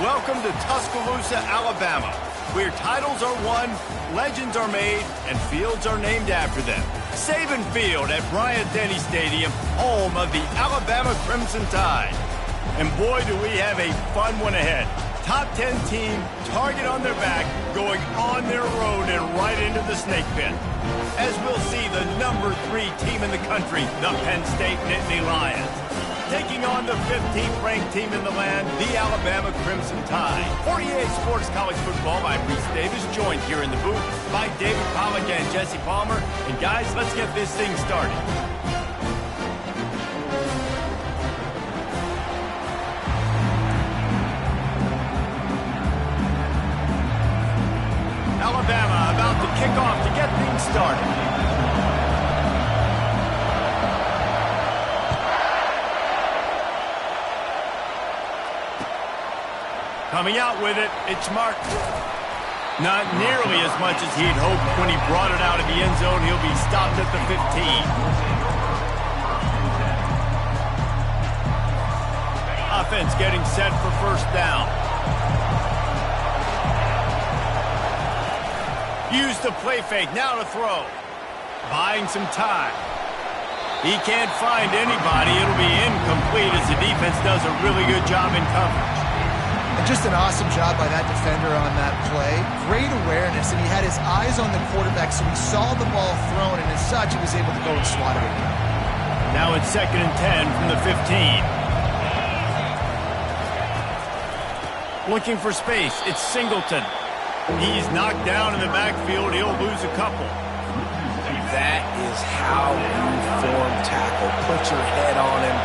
Welcome to Tuscaloosa, Alabama, where titles are won, legends are made, and fields are named after them. Saban Field at Bryant-Denny Stadium, home of the Alabama Crimson Tide. And boy, do we have a fun one ahead. Top 10 team, target on their back, going on their road and right into the snake pit. As we'll see the number 3 team in the country, the Penn State Nittany Lions, taking on the 15th ranked team in the land, the Alabama Crimson Tide. For EA Sports College Football, I'm Reese Davis, joined here in the booth by David Pollack and Jesse Palmer. And guys, let's get this thing started. Alabama about to kick off to get things started. Coming out with it, it's Mark. Not nearly as much as he'd hoped when he brought it out of the end zone. He'll be stopped at the 15. Offense getting set for first down. Use the play fake, now to throw. Buying some time. He can't find anybody. It'll be incomplete as the defense does a really good job in coverage. And just an awesome job by that defender on that play. Great awareness, and he had his eyes on the quarterback, so he saw the ball thrown, and as such, he was able to go and swat it again. Now it's 2nd and 10 from the 15. Looking for space, it's Singleton. He's knocked down in the backfield. He'll lose a couple. That is how you form tackle. Put your head on him,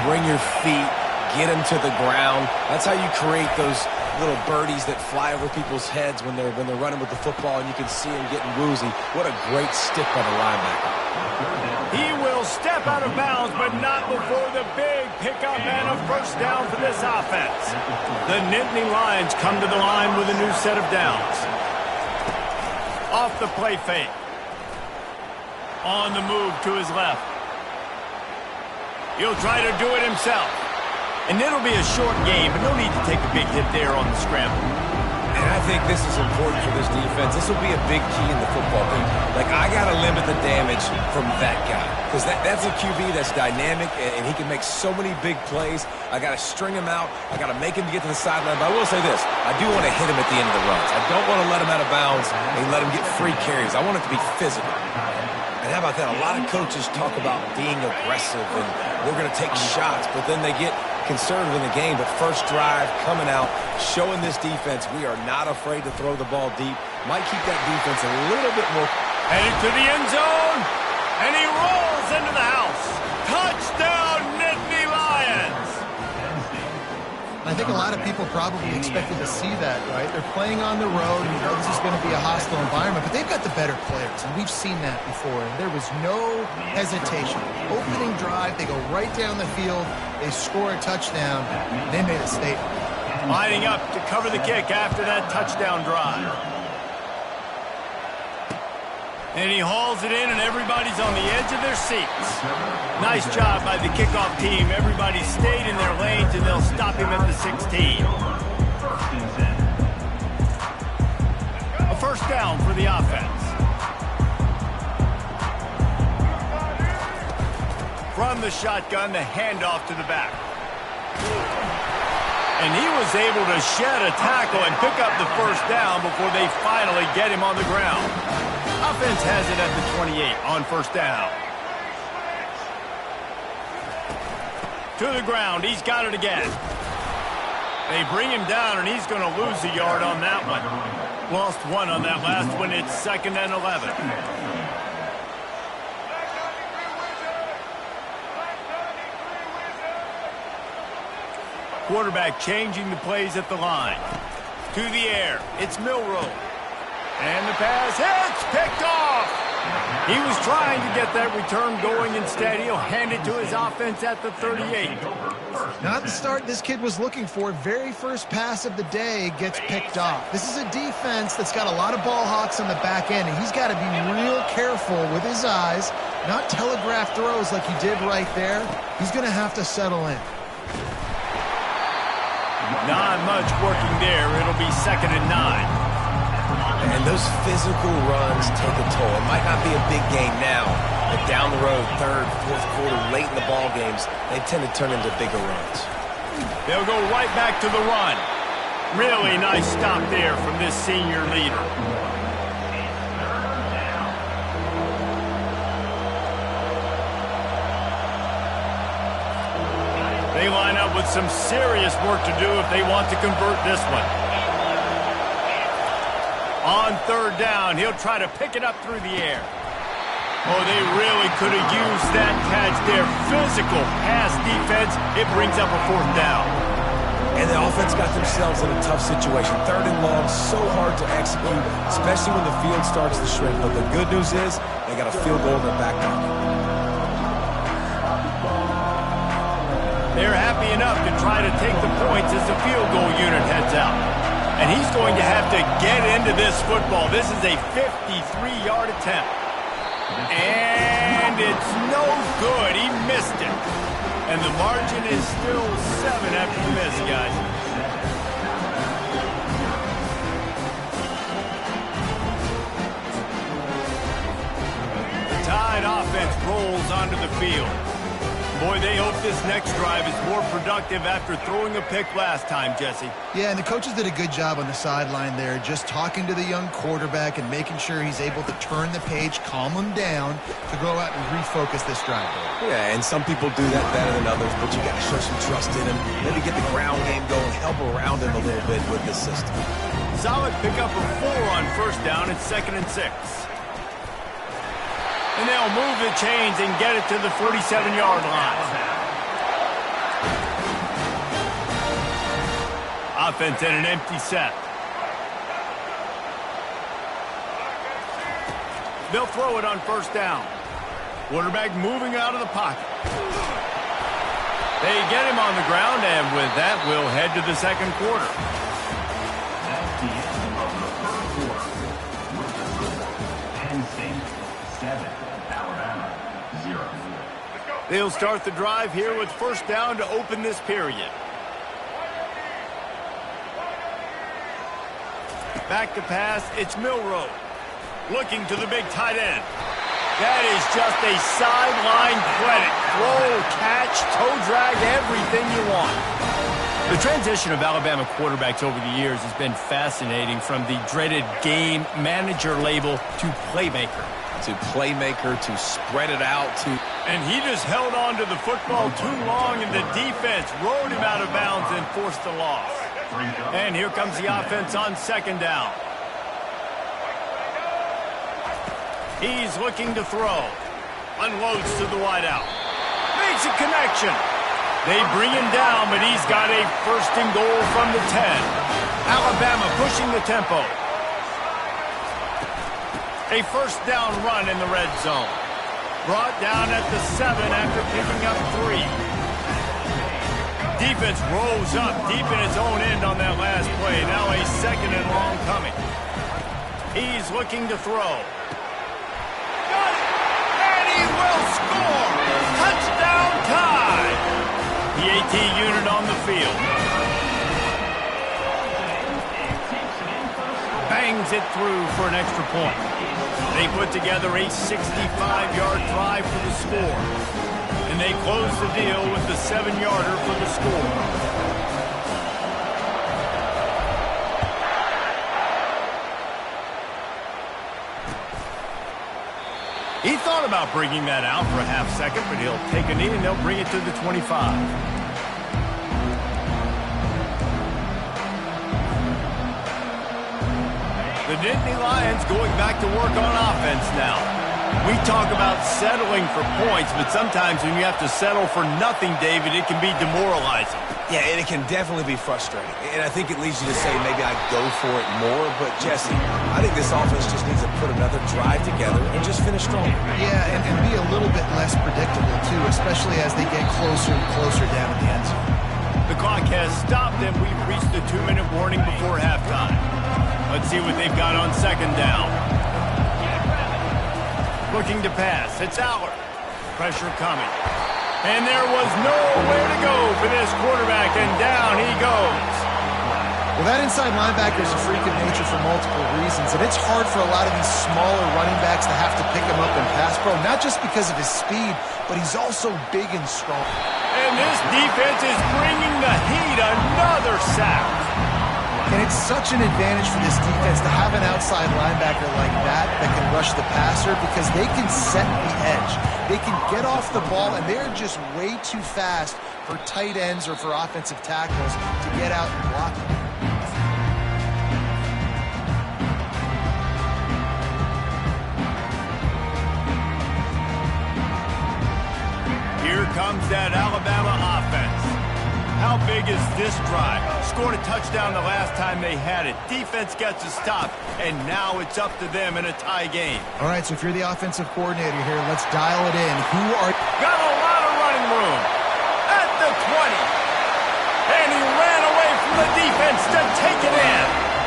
bring your feet, get him to the ground. That's how you create those little birdies that fly over people's heads when they're running with the football, and you can see him getting woozy. What a great stick by the linebacker. He will step out of bounds, but not before the big pickup and a first down for this offense. The Nittany Lions come to the line with a new set of downs. Off the play fake. On the move to his left. He'll try to do it himself. And it'll be a short game, but no need to take a big hit there on the scramble. And I think this is important for this defense. This will be a big key in the football game. Like, I got to limit the damage from that guy. Because that's a QB that's dynamic, and he can make so many big plays. I got to string him out. I got to make him get to the sideline. But I will say this. I do want to hit him at the end of the runs. I don't want to let him out of bounds and let him get free carries. I want it to be physical. And how about that? A lot of coaches talk about being aggressive and we're going to take shots, but then they get conservative in the game. But first drive, coming out, showing this defense we are not afraid to throw the ball deep. Might keep that defense a little bit more. Headed to the end zone, and he rolls into the house. Touchdown, Nittany Lions! I think a lot of people probably expected to see that, right? They're playing on the road, and you know this is going to be a hostile environment, but they've got the better players, and we've seen that before, and there was no hesitation. Opening drive, they go right down the field, they score a touchdown, and they made a statement. Lining up to cover the kick after that touchdown drive. And he hauls it in, and everybody's on the edge of their seats. Nice job by the kickoff team. Everybody stayed in their lanes, and they'll stop him at the 16. A first down for the offense. From the shotgun, the handoff to the back. And he was able to shed a tackle and pick up the first down before they finally get him on the ground. Offense has it at the 28 on first down. To the ground, he's got it again. They bring him down, and he's going to lose a yard on that one. Lost one on that last one. It's 2nd and 11. Quarterback changing the plays at the line. To the air, it's Milroe. And the pass hits, picked off. He was trying to get that return going. Instead, he'll hand it to his offense at the 38. Not the start this kid was looking for. Very first pass of the day gets picked off. This is a defense that's got a lot of ball hawks on the back end, and he's got to be real careful with his eyes, not telegraph throws like he did right there. He's going to have to settle in. Not much working there. It'll be 2nd and 9. And those physical runs take a toll. It might not be a big game now, but down the road, 3rd, 4th quarter, late in the ball games, they tend to turn into bigger runs. They'll go right back to the run. Really nice stop there from this senior leader. They line up with some serious work to do if they want to convert this one. On 3rd down, he'll try to pick it up through the air. Oh, they really could have used that catch there. Physical pass defense. It brings up a 4th down. And the offense got themselves in a tough situation. 3rd and long, so hard to execute, especially when the field starts to shrink. But the good news is they got a field goal in their back pocket. They're happy enough to try to take the points as the field goal unit heads out. And he's going to have to get into this football. This is a 53-yard attempt. And it's no good. He missed it. And the margin is still 7 after the miss, guys. The Tide offense rolls onto the field. Boy, they hope this next drive is more productive after throwing a pick last time, Jesse. Yeah, and the coaches did a good job on the sideline there, just talking to the young quarterback and making sure he's able to turn the page, calm him down, to go out and refocus this drive. Yeah, and some people do that better than others, but you got to show some trust in him. Maybe get the ground game going, help around him a little bit with this system. Solid pickup of 4 on 1st down. It's 2nd and 6. And they'll move the chains and get it to the 47-yard line. Offense in an empty set. They'll throw it on 1st down. Quarterback moving out of the pocket. They get him on the ground, and with that, we'll head to the 2nd quarter. They'll start the drive here with 1st down to open this period. Back to pass, it's Milroe. Looking to the big tight end. That is just a sideline clinic. Throw, catch, toe drag, everything you want. The transition of Alabama quarterbacks over the years has been fascinating, from the dreaded game manager label to playmaker. To playmaker, to spread it out, to... And he just held on to the football too long, and the defense rode him out of bounds and forced a loss. And here comes the offense on 2nd down. He's looking to throw. Unloads to the wideout. Makes a connection. They bring him down, but he's got a 1st and goal from the 10. Alabama pushing the tempo. A 1st down run in the red zone. Brought down at the 7 after picking up 3. Defense rolls up deep in its own end on that last play. Now a 2nd and long coming. He's looking to throw. Got it! And he will score! Touchdown Tide! The AT unit on the field. Bangs it through for an extra point. They put together a 65-yard drive for the score. And they close the deal with the 7-yarder for the score. He thought about bringing that out for a half second, but he'll take a knee and they'll bring it to the 25. The Nittany Lions going back to work on offense now. We talk about settling for points, but sometimes when you have to settle for nothing, David, it can be demoralizing. Yeah, and it can definitely be frustrating. And I think it leads you to say maybe I'd go for it more. But, Jesse, I think this offense just needs to put another drive together and just finish strong. Yeah, and be a little bit less predictable, too, especially as they get closer and closer down in the end zone. The clock has stopped, and we've reached the 2-minute warning before halftime. Let's see what they've got on 2nd down. Looking to pass. It's Allard. Pressure coming. And there was nowhere to go for this quarterback, and down he goes. Well, that inside linebacker is a freak of nature for multiple reasons, and it's hard for a lot of these smaller running backs to have to pick him up in pass pro, not just because of his speed, but he's also big and strong. And this defense is bringing the heat. Another sack. And it's such an advantage for this defense to have an outside linebacker like that can rush the passer, because they can set the edge. They can get off the ball, and they're just way too fast for tight ends or for offensive tackles to get out and block them. Here comes that Alabama offense. How big is this drive? Scored a touchdown the last time they had it. Defense gets a stop, and now it's up to them in a tie game. All right, so if you're the offensive coordinator here, let's dial it in. Got a lot of running room. At the 20. And he ran away from the defense to take it in.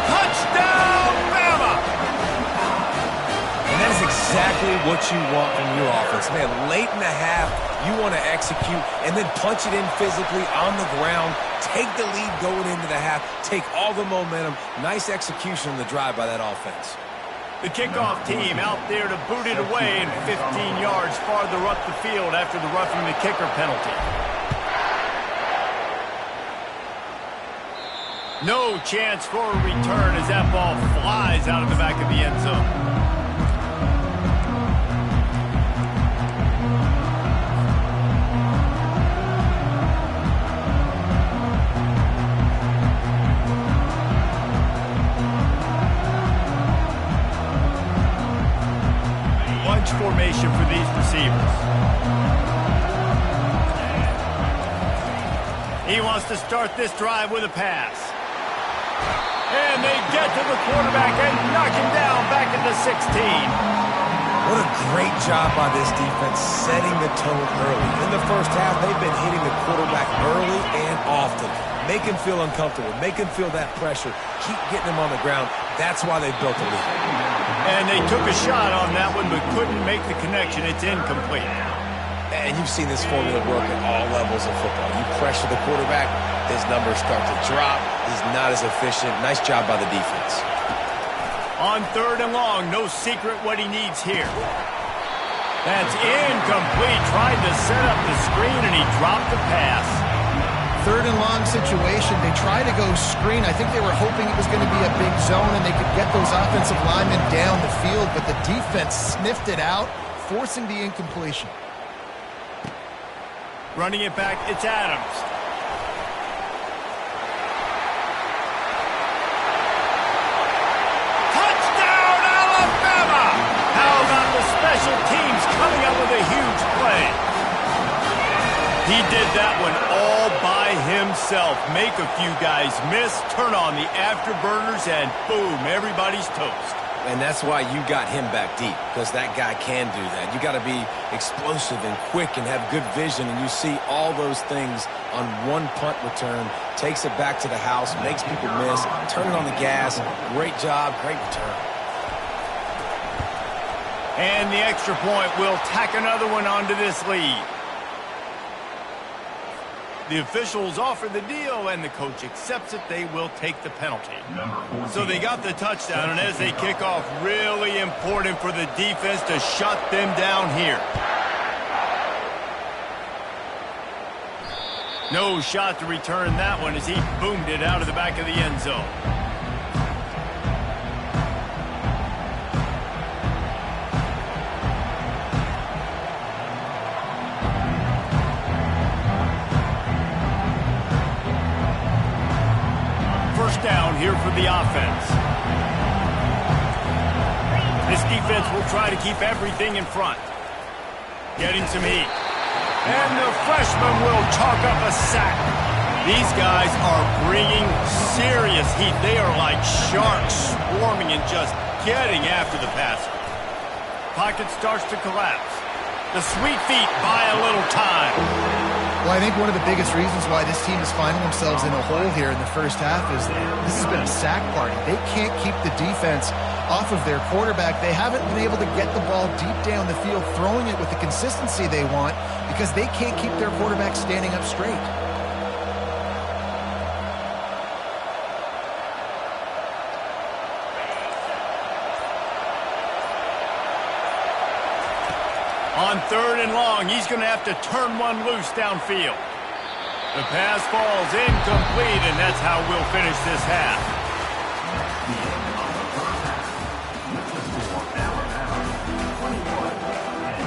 Touchdown, Bama! And that is exactly what you want from your offense. Man, late in the half, you want to execute and then punch it in physically on the ground, take the lead going into the half, take all the momentum. Nice execution on the drive by that offense. The kickoff team out there to boot it away and 15 yards farther up the field after the roughing the kicker penalty. No chance for a return as that ball flies out of the back of the end zone. Formation for these receivers. He wants to start this drive with a pass. And they get to the quarterback and knock him down back at the 16. What a great job by this defense setting the tone early. In the first half, they've been hitting the quarterback early and often. Make him feel uncomfortable. Make him feel that pressure. Keep getting him on the ground. That's why they built a lead. And they took a shot on that one, but couldn't make the connection. It's incomplete. And you've seen this formula work at all levels of football. You pressure the quarterback, his numbers start to drop. He's not as efficient. Nice job by the defense. On 3rd and long, no secret what he needs here. That's incomplete. Tried to set up the screen, and he dropped the pass. 3rd and long situation. They try to go screen. I think they were hoping it was going to be a big zone and they could get those offensive linemen down the field, but the defense sniffed it out, forcing the incompletion. Running it back, it's Adams. Touchdown, Alabama! How about the special teams coming up with a huge play? He did that one all by himself. Make a few guys miss, turn on the afterburners, and boom, everybody's toast. And that's why you got him back deep, because that guy can do that. You got to be explosive and quick and have good vision, and you see all those things on one punt return. Takes it back to the house, makes people miss, turning on the gas. Great job, great return. And the extra point will tack another one onto this lead. The officials offer the deal, and the coach accepts it. They will take the penalty. So they got the touchdown, and as they kick off, really important for the defense to shut them down here. No shot to return that one as he boomed it out of the back of the end zone. Down here for the offense. This defense will try to keep everything in front. Getting some heat. And the freshman will chalk up a sack. These guys are bringing serious heat. They are like sharks swarming and just getting after the passer. Pocket starts to collapse. The sweet feet buy a little time. Well, I think one of the biggest reasons why this team is finding themselves in a hole here in the first half is this has been a sack party. They can't keep the defense off of their quarterback. They haven't been able to get the ball deep down the field, throwing it with the consistency they want, because they can't keep their quarterback standing up straight. On 3rd and long, he's going to have to turn one loose downfield. The pass falls incomplete, and that's how we'll finish this half.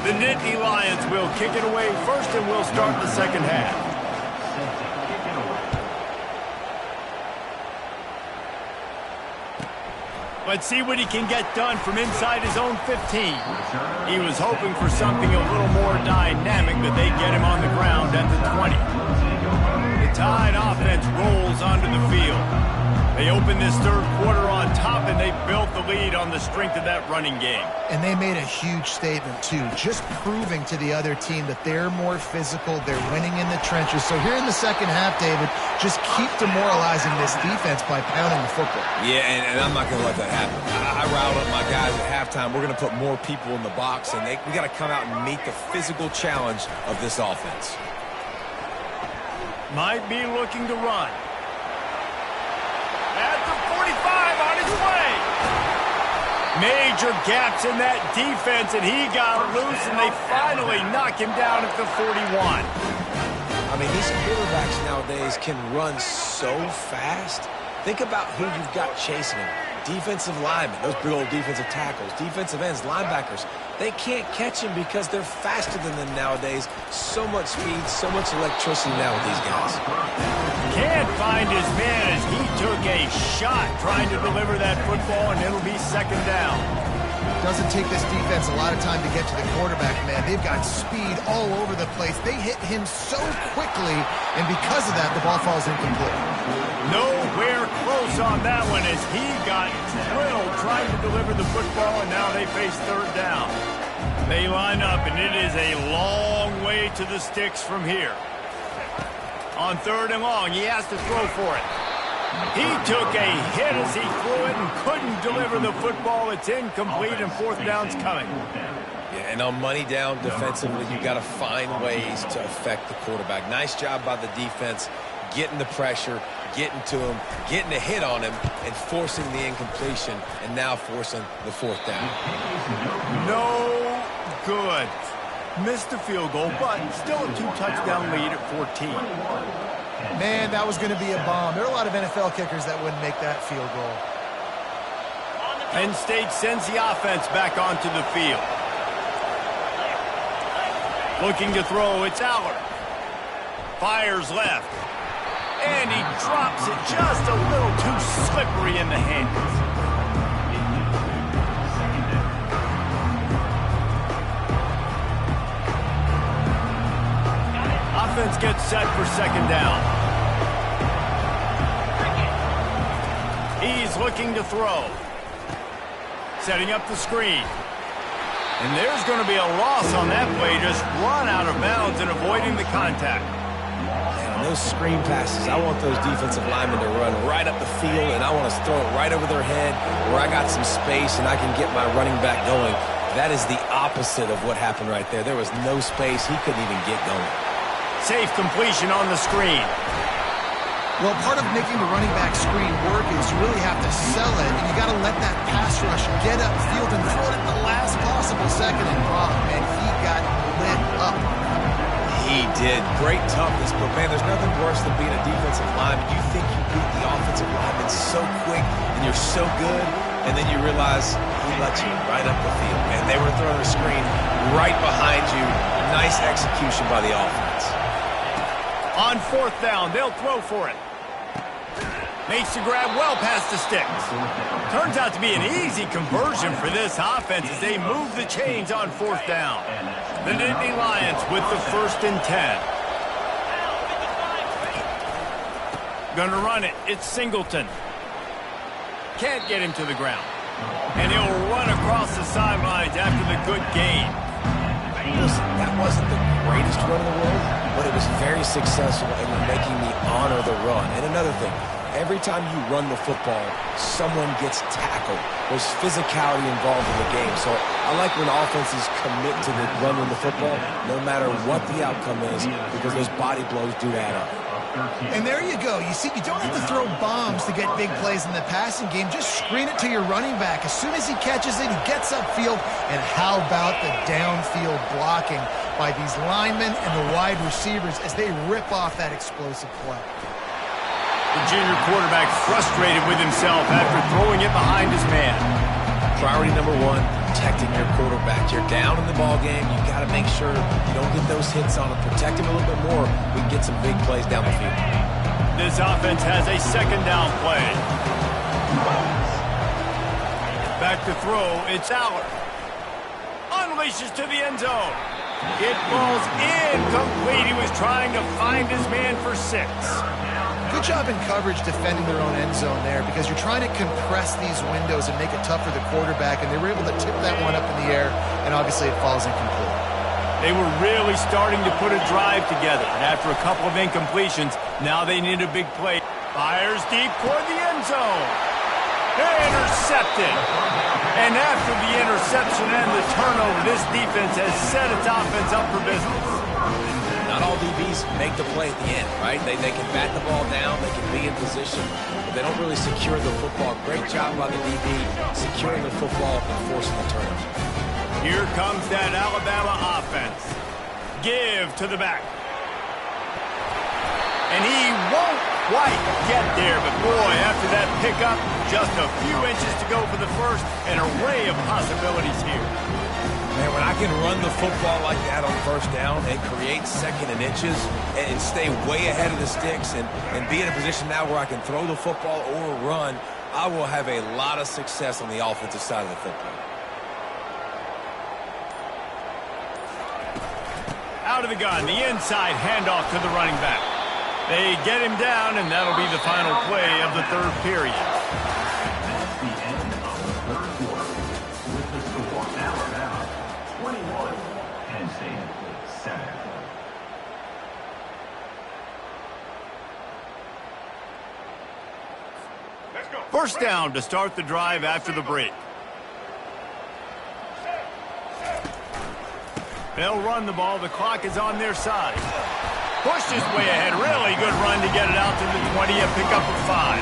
The Nittany Lions will kick it away first, and we'll start the second half. Let's see what he can get done from inside his own 15. He was hoping for something a little more dynamic, but they get him on the ground at the 20. The Tide offense rolls onto the field. They open this third quarter on top, and they built the lead on the strength of that running game. And they made a huge statement, too, just proving to the other team that they're more physical, they're winning in the trenches. So here in the second half, David, just keep demoralizing this defense by pounding the football. Yeah, and I'm not going to let that happen. I riled up my guys at halftime. We're going to put more people in the box, and we got to come out and meet the physical challenge of this offense. Might be looking to run. At the 45, on his way. Major gaps in that defense, and he got loose, and they finally knock him down at the 41. I mean, these quarterbacks nowadays can run so fast. Think about who you've got chasing him. Defensive linemen, those big old defensive tackles, defensive ends, linebackers. They can't catch him because they're faster than them nowadays. So much speed, so much electricity now with these guys. Can't find his man as he took a shot trying to deliver that football, and it'll be second down. Doesn't take this defense a lot of time to get to the quarterback, man. They've got speed all over the place. They hit him so quickly, and because of that, the ball falls incomplete. Nowhere close on that one as he got drilled trying to deliver the football, and now they face third down. They line up, and it is a long way to the sticks from here. On 3rd and long, he has to throw for it. He took a hit as he threw it and couldn't deliver the football. It's incomplete, and 4th down's coming. Yeah, and on money down defensively, you got to find ways to affect the quarterback. Nice job by the defense, getting the pressure, getting to him, getting a hit on him, and forcing the incompletion, and now forcing the 4th down. No good. Missed the field goal, but still a 2-touchdown lead at 14. Man, that was going to be a bomb. There are a lot of NFL kickers that wouldn't make that field goal. Penn State sends the offense back onto the field. Looking to throw, it's Allard. Fires left. And he drops it just a little too slippery in the hands. Offense gets set for second down. He's looking to throw. Setting up the screen. And there's going to be a loss on that play. Just run out of bounds and avoiding the contact. And those screen passes, I want those defensive linemen to run right up the field, and I want to throw it right over their head where I got some space and I can get my running back going. That is the opposite of what happened right there. There was no space. He couldn't even get going. Safe completion on the screen. Well, part of making the running back screen work is you really have to sell it, and you got to let that pass rush get upfield and throw it at the last possible second. And man, he got lit up. He did. Great toughness, but man, there's nothing worse than being a defensive lineman. You think you beat the offensive lineman so quick, and you're so good, and then you realize he let you right up the field. Man, they were throwing a screen right behind you. Nice execution by the offense. On 4th down, they'll throw for it. Makes the grab well past the sticks. Turns out to be an easy conversion for this offense as they move the chains on 4th down. The Nittany Lions with the 1st and 10. Gonna run it. It's Singleton. Can't get him to the ground. And he'll run across the sidelines after the good gain. Listen, that wasn't the greatest run in the world, but it was very successful, and you're making me honor the run. And another thing, every time you run the football, someone gets tackled. There's physicality involved in the game. So I like when offenses commit to the running the football, no matter what the outcome is, because those body blows do add up. And there you go. You see, you don't have to throw bombs to get big plays in the passing game. Just screen it to your running back. As soon as he catches it, he gets upfield. And how about the downfield blocking by these linemen and the wide receivers as they rip off that explosive play? The junior quarterback frustrated with himself after throwing it behind his man. Priority number one, protecting your quarterback. You're down in the ball game. You got to make sure you don't get those hits on him. Protect him a little bit more. We can get some big plays down the field. This offense has a second down play. Back to throw. It's Allard. Unleashes to the end zone. It falls incomplete. He was trying to find his man for 6. Good job in coverage defending their own end zone there, because you're trying to compress these windows and make it tough for the quarterback, and they were able to tip that one up in the air, and obviously it falls incomplete. They were really starting to put a drive together, and after a couple of incompletions, now they need a big play. Fires deep toward the end zone. Intercepted. And after the interception and the turnover, this defense has set its offense up for business. Not all DBs make the play at the end, right? They can bat the ball down, they can be in position, but they don't really secure the football. Great job by the DB securing the football and forcing the turnover. Here comes that Alabama offense. Give to the back. And he won't quite get there, but boy, after that pickup, just a few inches to go for the first, an array of possibilities here. Man, when I can run the football like that on first down and create second and inches and stay way ahead of the sticks and be in a position now where I can throw the football or run, I will have a lot of success on the offensive side of the football. Out of the gun, the inside handoff to the running back. They get him down, and that'll be the final play of the third period. First down to start the drive after the break. They'll run the ball. The clock is on their side. Pushed his way ahead. Really good run to get it out to the 20 and pick up a 5.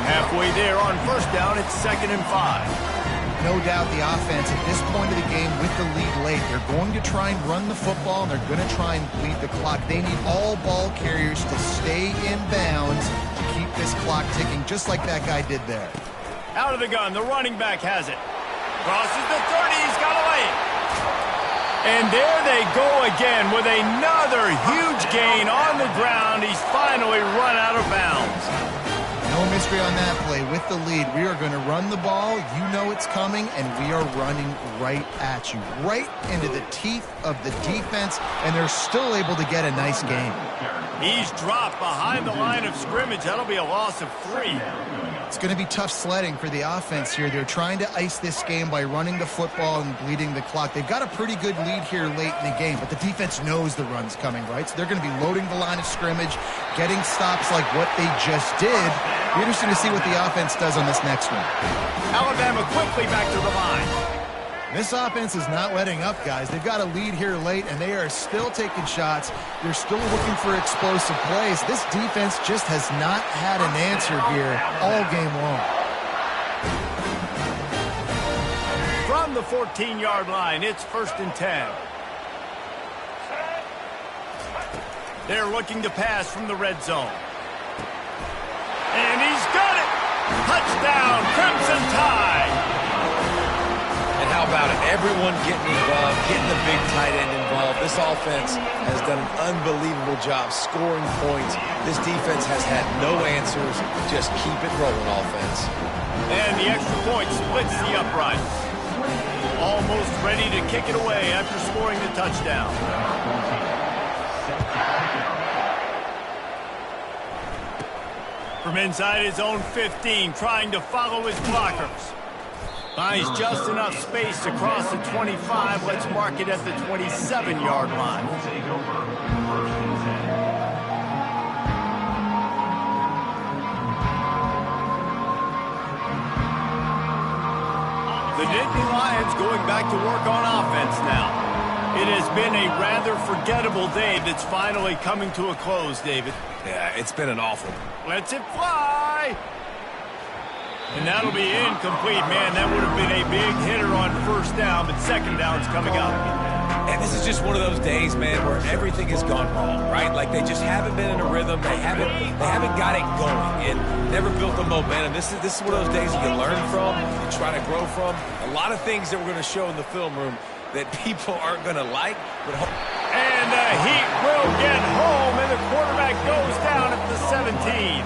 Halfway there on first down, it's 2nd and 5. No doubt the offense at this point of the game with the lead late, they're going to try and run the football, and they're going to try and bleed the clock. They need all ball carriers to stay in bounds to keep this clock ticking, just like that guy did there. Out of the gun, the running back has it. Crosses the 30, he's got away. And there they go again with another huge gain on the ground. He's finally run out of bounds. No mystery on that play. With the lead, we are going to run the ball. You know it's coming, and we are running right at you, right into the teeth of the defense, and they're still able to get a nice gain. He's dropped behind the line of scrimmage. That'll be a loss of 3. It's going to be tough sledding for the offense here. They're trying to ice this game by running the football and bleeding the clock. They've got a pretty good lead here late in the game, but the defense knows the run's coming, right? So they're going to be loading the line of scrimmage, getting stops like what they just did. Be interesting to see what the offense does on this next one. Alabama quickly back to the line. This offense is not letting up, guys. They've got a lead here late, and they are still taking shots. They're still looking for explosive plays. This defense just has not had an answer here all game long. From the 14-yard line, it's 1st and 10. They're looking to pass from the red zone. And he's got it! Touchdown, Crimson Tide! And how about it? Everyone getting involved, getting the big tight end involved. This offense has done an unbelievable job scoring points. This defense has had no answers. Just keep it rolling, offense. And the extra point splits the uprights. Almost ready to kick it away after scoring the touchdown. From inside his own 15, trying to follow his blockers. Finds just enough space to cross the 25. Let's mark it at the 27-yard line. The Nittany Lions going back to work on offense now. It has been a rather forgettable day that's finally coming to a close, David. Yeah, it's been an awful. Lets it fly. And that'll be incomplete. Man, that would have been a big hitter on first down, but second down's coming up. And this is just one of those days, man, where everything has gone wrong, right? Like they just haven't been in a rhythm. They haven't got it going and never built the momentum. This is one of those days that you learn from, you try to grow from. A lot of things that we're going to show in the film room that people aren't going to like. And the Heat will get home, and the quarterback goes down at the 17.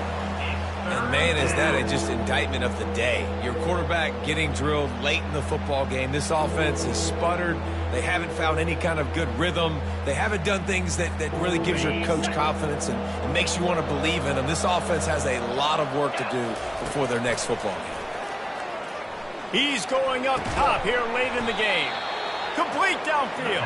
And man, is that just indictment of the day. Your quarterback getting drilled late in the football game. This offense has sputtered. They haven't found any kind of good rhythm. They haven't done things that really gives your coach confidence and makes you want to believe in them. This offense has a lot of work to do before their next football game. He's going up top here late in the game. Complete downfield.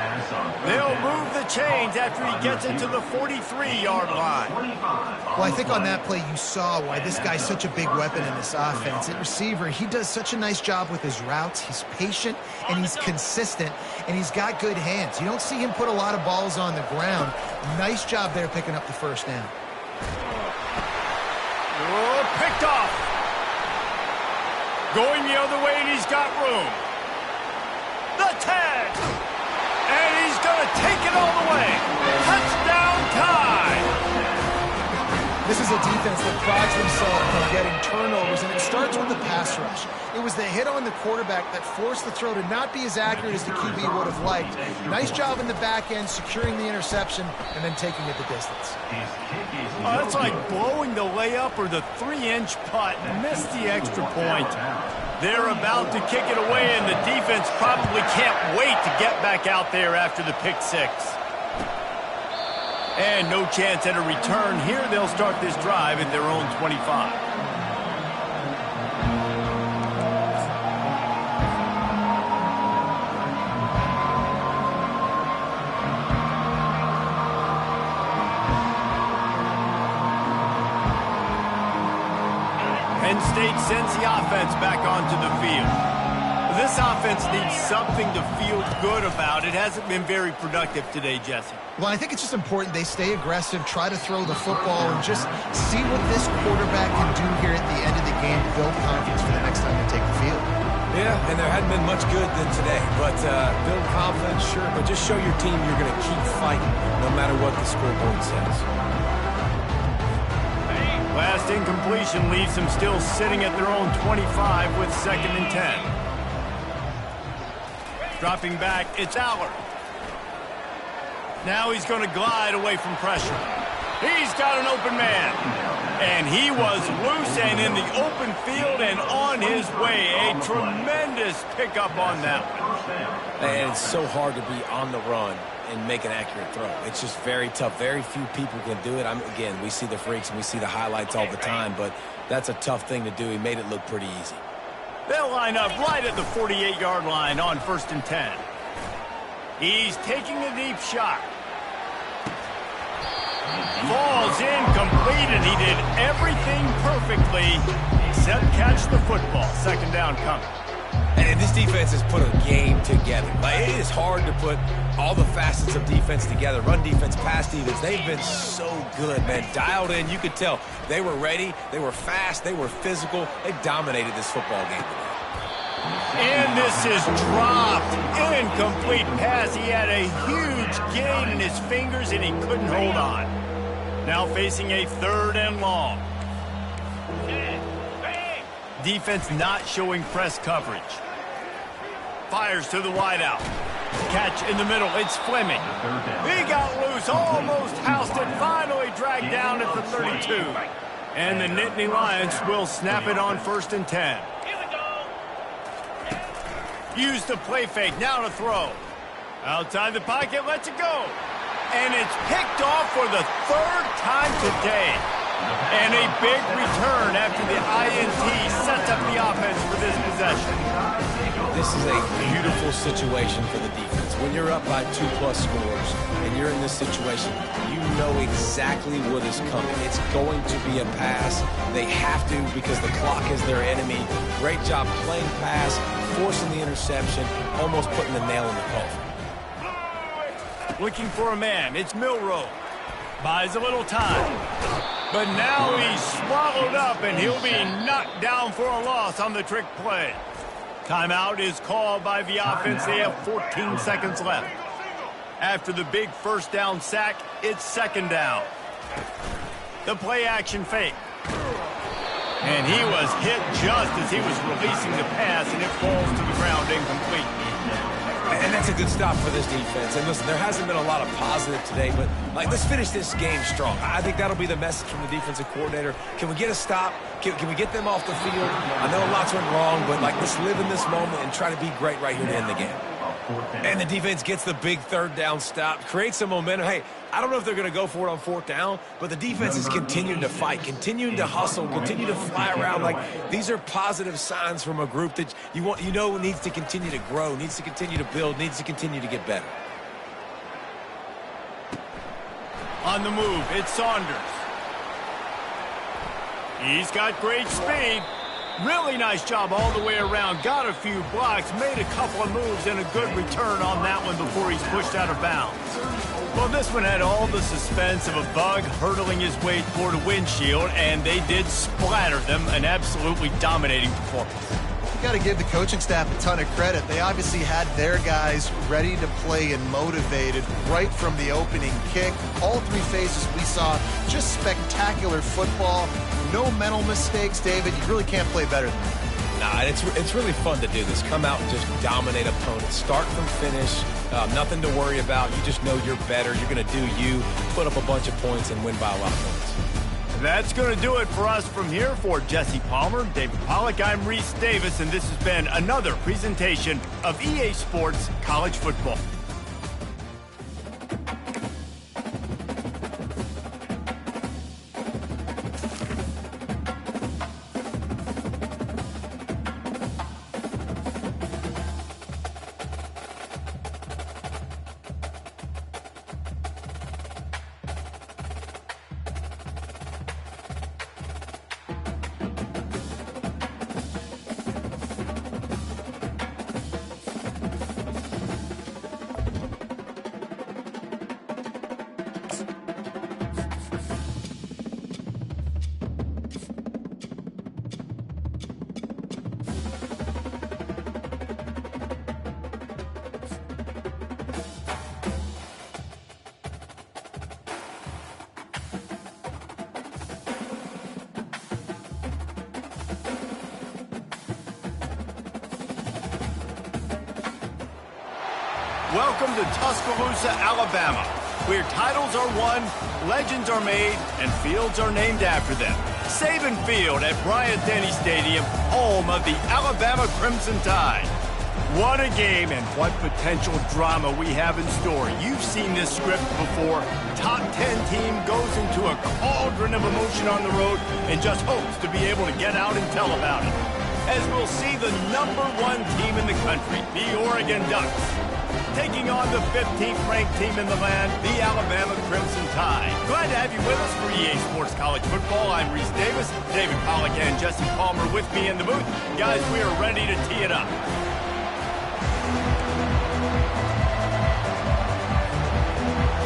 They'll move the chains after he gets into the 43-yard line. Well, I think on that play you saw why this guy's such a big weapon in this offense. At receiver, he does such a nice job with his routes. He's patient, and he's consistent, and he's got good hands. You don't see him put a lot of balls on the ground. Nice job there picking up the first down. Oh, picked off. Going the other way, and he's got room. The 10, and he's going to take it all the way. Touchdown tie. This is a defense that prides themselves on getting turnovers, and it starts with the pass rush. It was the hit on the quarterback that forced the throw to not be as accurate as the QB would have liked. Nice job in the back end, securing the interception, and then taking it the distance. That's like blowing the layup or the 3-inch putt. Missed the extra point. They're about to kick it away, and the defense probably can't wait to get back out there after the pick six. And no chance at a return. Here they'll start this drive at their own 25. Penn State sends the offense back onto the field. This offense needs something to feel good about. It hasn't been very productive today, Jesse. Well, I think it's just important they stay aggressive, try to throw the football, and just see what this quarterback can do here at the end of the game to build confidence for the next time they take the field. Yeah, and there hadn't been much good than today. But build confidence, sure, but just show your team you're going to keep fighting no matter what the scoreboard says. Last incompletion leaves them still sitting at their own 25 with 2nd and 10. Dropping back, it's Allard. Now he's going to glide away from pressure. He's got an open man. And he was loose and in the open field and on his way. A tremendous pickup on that one. And it's so hard to be on the run and make an accurate throw. It's just very tough. Very few people can do it. Again, we see the freaks and we see the highlights all the time, but that's a tough thing to do. He made it look pretty easy. They'll line up right at the 48-yard line on 1st and 10. He's taking a deep shot. Falls incomplete, and he did everything perfectly except catch the football. 2nd down coming. And this defense has put a game together. Like, it is hard to put all the facets of defense together. Run defense, pass defense. They've been so good, man. Dialed in. You could tell they were ready. They were fast. They were physical. They dominated this football game today. And this is dropped. Incomplete pass. He had a huge gain in his fingers, and he couldn't hold on. Now facing a 3rd and long. Defense not showing press coverage. Fires to the wideout. Catch in the middle. It's Fleming. He got loose. Almost housed it. Finally dragged down at the 32. And the Nittany Lions will snap it on 1st and 10. Use the play fake. Now to throw. Outside the pocket. Lets it go. And it's picked off for the 3rd time today. And a big return after the INT sets up the offense for this possession. This is a beautiful situation for the defense. When you're up by 2+ scores and you're in this situation, you know exactly what is coming. It's going to be a pass. They have to because the clock is their enemy. Great job playing pass, forcing the interception, almost putting the nail in the coffin. Looking for a man. It's Milroe. Buys a little time. But now he's swallowed up, and he'll be knocked down for a loss on the trick play. Timeout is called by the offense. They have 14 seconds left. After the big first down sack, it's second down. The play action fake. And he was hit just as he was releasing the pass, and it falls to the ground incomplete. And that's a good stop for this defense. And listen, there hasn't been a lot of positive today, but let's finish this game strong. I think that'll be the message from the defensive coordinator. Can we get a stop? Can we get them off the field? I know lots went wrong, but let's live in this moment and try to be great right here to end the game. And the defense gets the big third down stop, creates some momentum. Hey, I don't know if they're going to go for it on fourth down, but the defense is continuing to fight, continuing to hustle, continue to fly around. These are positive signs from a group that you know needs to continue to grow, needs to continue to build, needs to continue to get better. On the move, it's Saunders. He's got great speed. Really nice job all the way around. Got a few blocks, made a couple of moves, and a good return on that one before he's pushed out of bounds. Well, this one had all the suspense of a bug hurtling his way toward a windshield, and they did splatter them. An absolutely dominating performance. You got to give the coaching staff a ton of credit. They obviously had their guys ready to play and motivated right from the opening kick. All three phases we saw, just spectacular football. No mental mistakes, David. You really can't play better than that. Nah, it's really fun to do this. Come out and just dominate opponents. Start from finish. Nothing to worry about. You just know you're better. You're going to do you, put up a bunch of points, and win by a lot of points. That's going to do it for us from here. For Jesse Palmer, David Pollack, I'm Reese Davis, and this has been another presentation of EA Sports College Football. Welcome to Tuscaloosa, Alabama, where titles are won, legends are made, and fields are named after them. Saban Field at Bryant-Denny Stadium, home of the Alabama Crimson Tide. What a game and what potential drama we have in store. You've seen this script before. Top 10 team goes into a cauldron of emotion on the road and just hopes to be able to get out and tell about it. As we'll see the #1 team in the country, the Oregon Ducks, taking on the 15th ranked team in the land, the Alabama Crimson Tide. Glad to have you with us for EA Sports College Football. I'm Reese Davis, David Pollack and Jesse Palmer with me in the booth. Guys, we are ready to tee it up.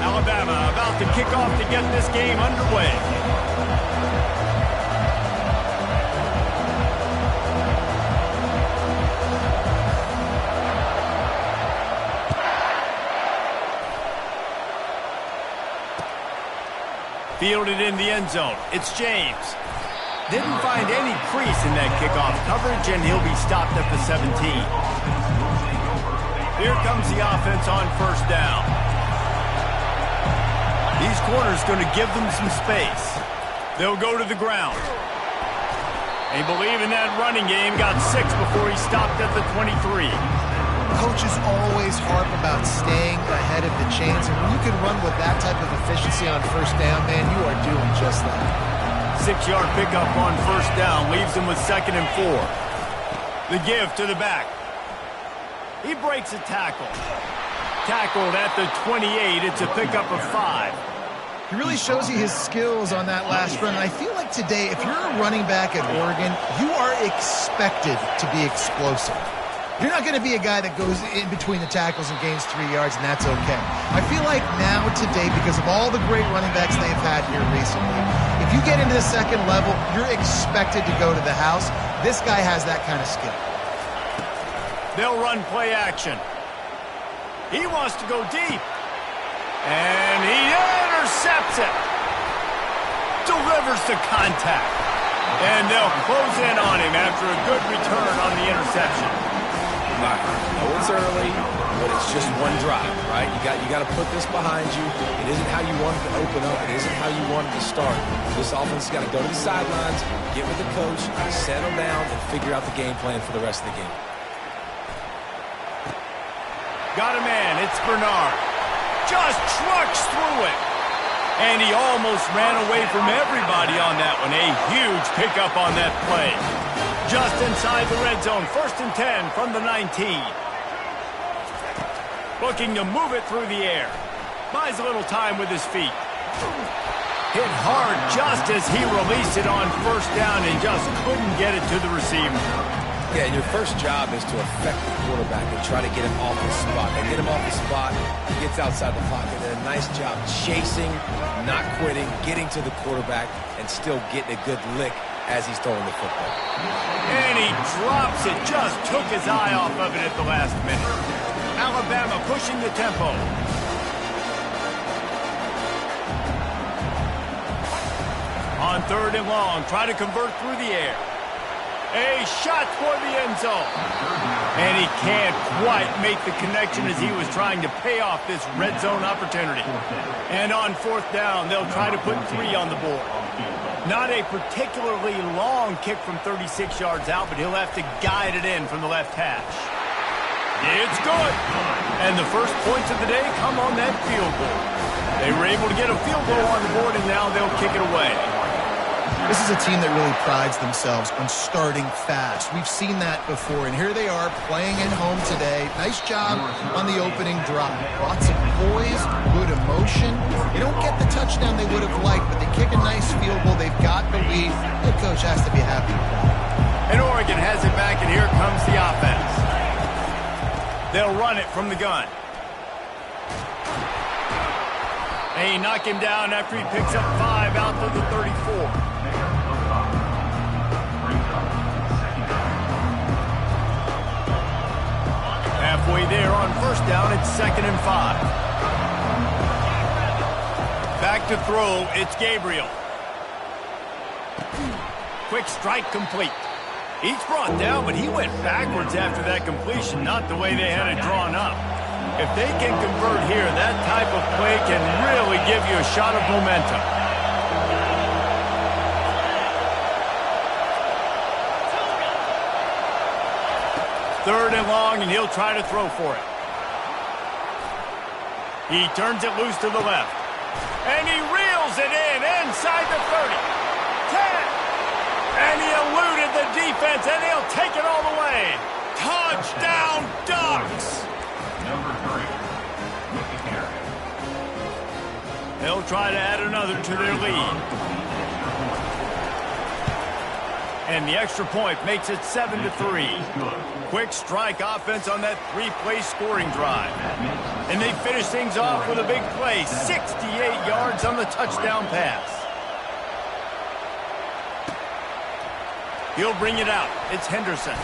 Alabama about to kick off to get this game underway. Fielded in the end zone. It's James. Didn't find any crease in that kickoff coverage, and he'll be stopped at the 17. Here comes the offense on first down. These corners going to give them some space. They'll go to the ground. They believe in that running game. Got 6 before he stopped at the 23. Coaches always harp about staying ahead of the chains, and when you can run with that type of efficiency on first down, man, you are doing just that. 6-yard pickup on first down leaves him with 2nd and 4. The give to the back. He breaks a tackle. Tackled at the 28. It's a pickup of 5. He really shows you his skills on that last run. And I feel like today, if you're a running back at Oregon, you are expected to be explosive. You're not going to be a guy that goes in between the tackles and gains 3 yards, and that's okay. I feel like now, today, because of all the great running backs they've had here recently, if you get into the second level, you're expected to go to the house. This guy has that kind of skill. They'll run play action. He wants to go deep. And he intercepts it. Delivers the contact. And they'll close in on him after a good return on the interception. I know it's early, but it's just one drive, right? You got to put this behind you. It isn't how you wanted to open up. It isn't how you wanted to start. This offense has got to go to the sidelines, get with the coach, settle down, and figure out the game plan for the rest of the game. Got a man. It's Bernard. Just trucks through it. And he almost ran away from everybody on that one. A huge pickup on that play. Just inside the red zone. 1st and 10 from the 19. Looking to move it through the air. Buys a little time with his feet. Hit hard just as he released it on 1st down and just couldn't get it to the receiver. Yeah, and your first job is to affect the quarterback and try to get him off his spot. They get him off his spot, he gets outside the pocket, and a nice job chasing, not quitting, getting to the quarterback, and still getting a good lick as he's throwing the football. And he drops it, just took his eye off of it at the last minute. Alabama pushing the tempo. On 3rd and long, try to convert through the air. A shot toward the end zone. And he can't quite make the connection as he was trying to pay off this red zone opportunity. And on 4th down, they'll try to put 3 on the board. Not a particularly long kick from 36 yards out, but he'll have to guide it in from the left hash. It's good. And the first points of the day come on that field goal. They were able to get a field goal on the board, and now they'll kick it away. This is a team that really prides themselves on starting fast. We've seen that before, and here they are playing at home today. Nice job on the opening drive. Lots of poise, good emotion. They don't get the touchdown they would have liked, but they kick a nice field goal. They've got the lead. The coach has to be happy with that. And Oregon has it back, and here comes the offense. They'll run it from the gun. And he knock him down after he picks up 5 out to the 34. Halfway there on 1st down, it's 2nd and 5. Back to throw, it's Gabriel. Quick strike complete. He's brought down, but he went backwards after that completion, not the way they had it drawn up. If they can convert here, that type of play can really give you a shot of momentum. Third and long, and he'll try to throw for it. He turns it loose to the left. And he reels it in inside the 30. 10. And he eluded the defense, and he'll take it all the way. Touchdown, Ducks! Number 3, Mickey Carey. They'll try to add another to their lead. And the extra point makes it 7-3. Quick strike offense on that 3-play scoring drive. And they finish things off with a big play. 68 yards on the touchdown pass. He'll bring it out. It's Henderson.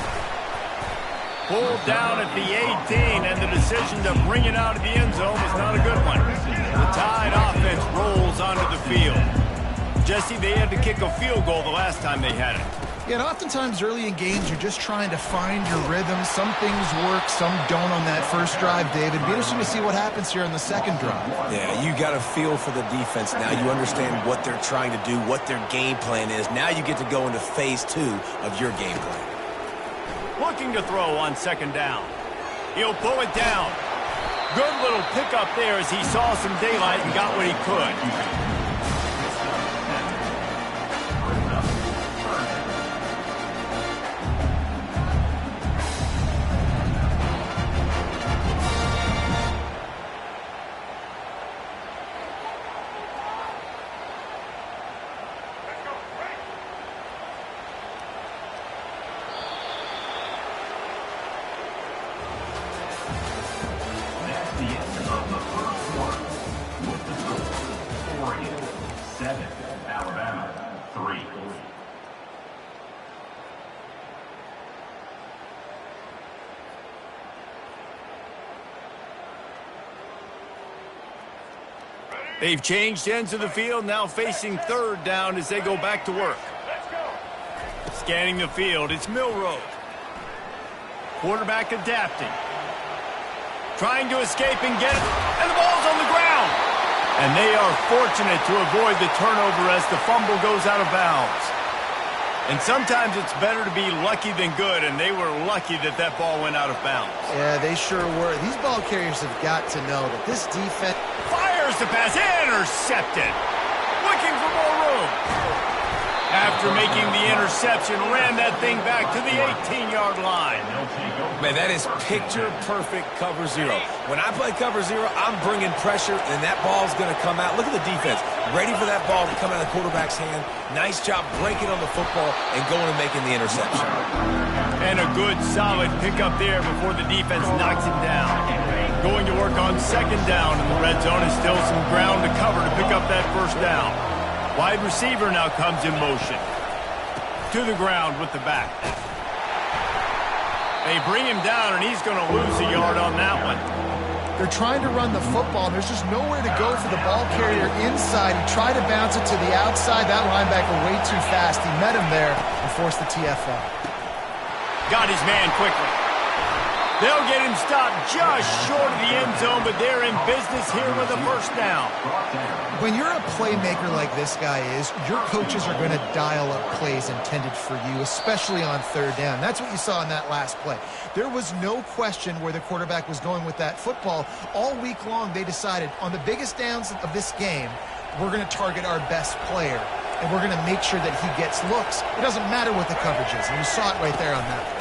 Pulled down at the 18, and the decision to bring it out of the end zone was not a good one. The Tide offense rolls onto the field. Jesse, they had to kick a field goal the last time they had it. Yeah, and oftentimes early in games, you're just trying to find your rhythm. Some things work, some don't on that first drive, David. Be interesting to see what happens here on the second drive. Yeah, you got a feel for the defense now. You understand what they're trying to do, what their game plan is. Now you get to go into phase 2 of your game plan. Looking to throw on 2nd down. He'll pull it down. Good little pickup there as he saw some daylight and got what he could. They've changed ends of the field, now facing third down as they go back to work. Scanning the field, it's Milroe. Quarterback adapting. Trying to escape and get it, and the ball's on the ground. And they are fortunate to avoid the turnover as the fumble goes out of bounds. And sometimes it's better to be lucky than good, and they were lucky that that ball went out of bounds. Yeah, they sure were. These ball carriers have got to know that this defense... Fires the pass, intercepted. Looking for more room. After making the interception, ran that thing back to the 18-yard line. Man, that is picture-perfect cover zero. When I play cover zero, I'm bringing pressure, and that ball's going to come out. Look at the defense. Ready for that ball to come out of the quarterback's hand. Nice job breaking on the football and going and making the interception. And a good, solid pickup there before the defense knocks him down. Going to work on second down in the red zone, and still some ground to cover to pick up that first down. Wide receiver now comes in motion. To the ground with the back. They bring him down, and he's going to lose a yard on that one. They're trying to run the football. There's just nowhere to go for the ball carrier inside. He tried to bounce it to the outside. That linebacker way too fast. He met him there and forced the TFL. Got his man quickly. They'll get him stopped just short of the end zone, but they're in business here with a first down. When you're a playmaker like this guy is, your coaches are going to dial up plays intended for you, especially on third down. That's what you saw in that last play. There was no question where the quarterback was going with that football. All week long, they decided on the biggest downs of this game, we're going to target our best player, and we're going to make sure that he gets looks. It doesn't matter what the coverage is, and you saw it right there on that play.